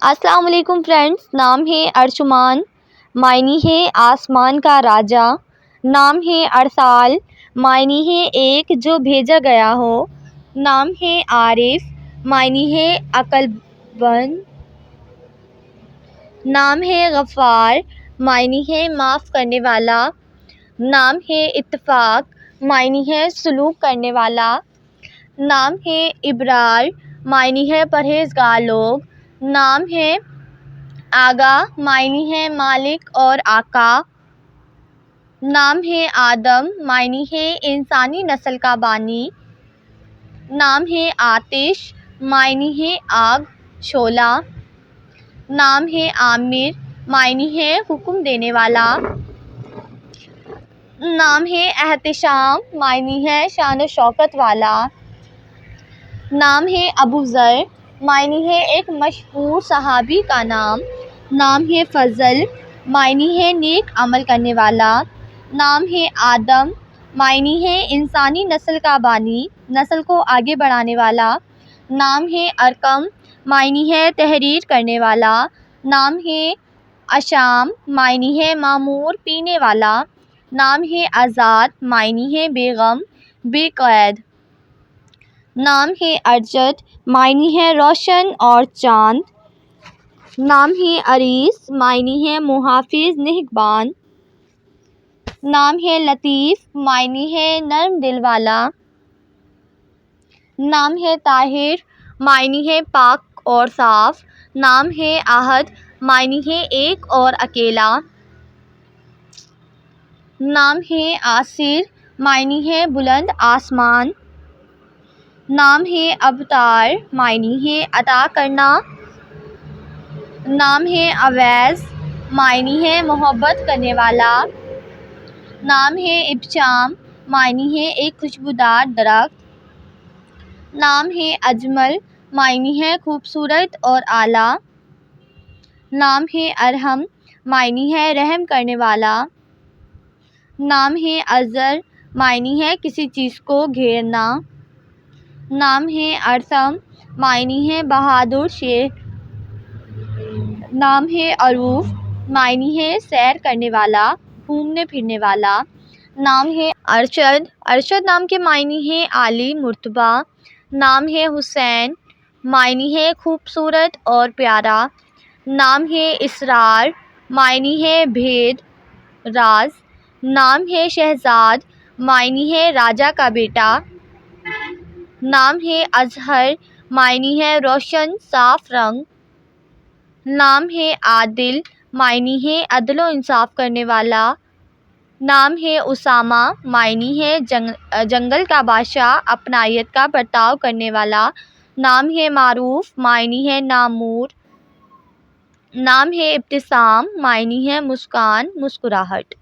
السلام علیکم فرینڈس، نام ہے ارجمان، معنی ہے آسمان کا راجا، نام ہے ارسال، معنی ہے ایک جو بھیجا گیا ہو، نام ہے عارف، معنی ہے عقل مند، نام ہے غفار، معنی ہے معاف کرنے والا، نام ہے اتفاق، معنی ہے سلوک کرنے والا، نام ہے ابرار، معنی ہے پرہیزگار لوگ، نام ہے آگاہ، معنی ہے مالک اور آقا، نام ہے آدم، معنی ہے انسانی نسل کا بانی، نام ہے آتش، معنی ہے آگ شعلہ، نام ہے عامر، معنی ہے حکم دینے والا، نام ہے احتشام، معنی ہے شان و شوکت والا، نام ہے ابو ذر، معنی ہے ایک مشہور صحابی کا نام، نام ہے فضل، معنی ہے نیک عمل کرنے والا، نام ہے آدم، معنی ہے انسانی نسل کا بانی، نسل کو آگے بڑھانے والا، نام ہے ارقم، معنی ہے تحریر کرنے والا، نام ہے اشام، معنی ہے معمور پینے والا، نام ہے آزاد، معنی ہے بے غم بے قید، نام ہے ارجد، معنی ہے روشن اور چاند، نام ہے عریس، معنی ہے محافظ نگہبان، نام ہے لطیف، معنی ہے نرم دل والا، نام ہے طاہر، معنی ہے پاک اور صاف، نام ہے احد، معنی ہے ایک اور اکیلا، نام ہے آصر، معنی ہے بلند آسمان، نام ہے ابتار، معنی ہے عطا کرنا، نام ہے اویس، معنی ہے محبت کرنے والا، نام ہے ابشام، معنی ہے ایک خوشبودار درخت، نام ہے اجمل، معنی ہے خوبصورت اور اعلیٰ، نام ہے ارحم، معنی ہے رحم کرنے والا، نام ہے ازر، معنی ہے کسی چیز کو گھیرنا، نام ہے ارسم، معنی ہے بہادر شیر، نام ہے عروف، معنی ہے سیر کرنے والا، گھومنے پھرنے والا، نام ہے ارشد، ارشد نام کے معنی ہے عالی مرتبہ، نام ہے حسین، معنی ہے خوبصورت اور پیارا، نام ہے اسرار، معنی ہے بھید راز، نام ہے شہزاد، معنی ہے راجا کا بیٹا، نام ہے اظہر، معنی ہے روشن صاف رنگ، نام ہے عادل، معنی ہے عدل و انصاف کرنے والا، نام ہے اسامہ، معنی ہے جنگل کا بادشاہ اپنائیت کا برتاؤ کرنے والا، نام ہے معروف، معنی ہے نامور، نام ہے ابتسام، معنی ہے مسکان مسکراہٹ۔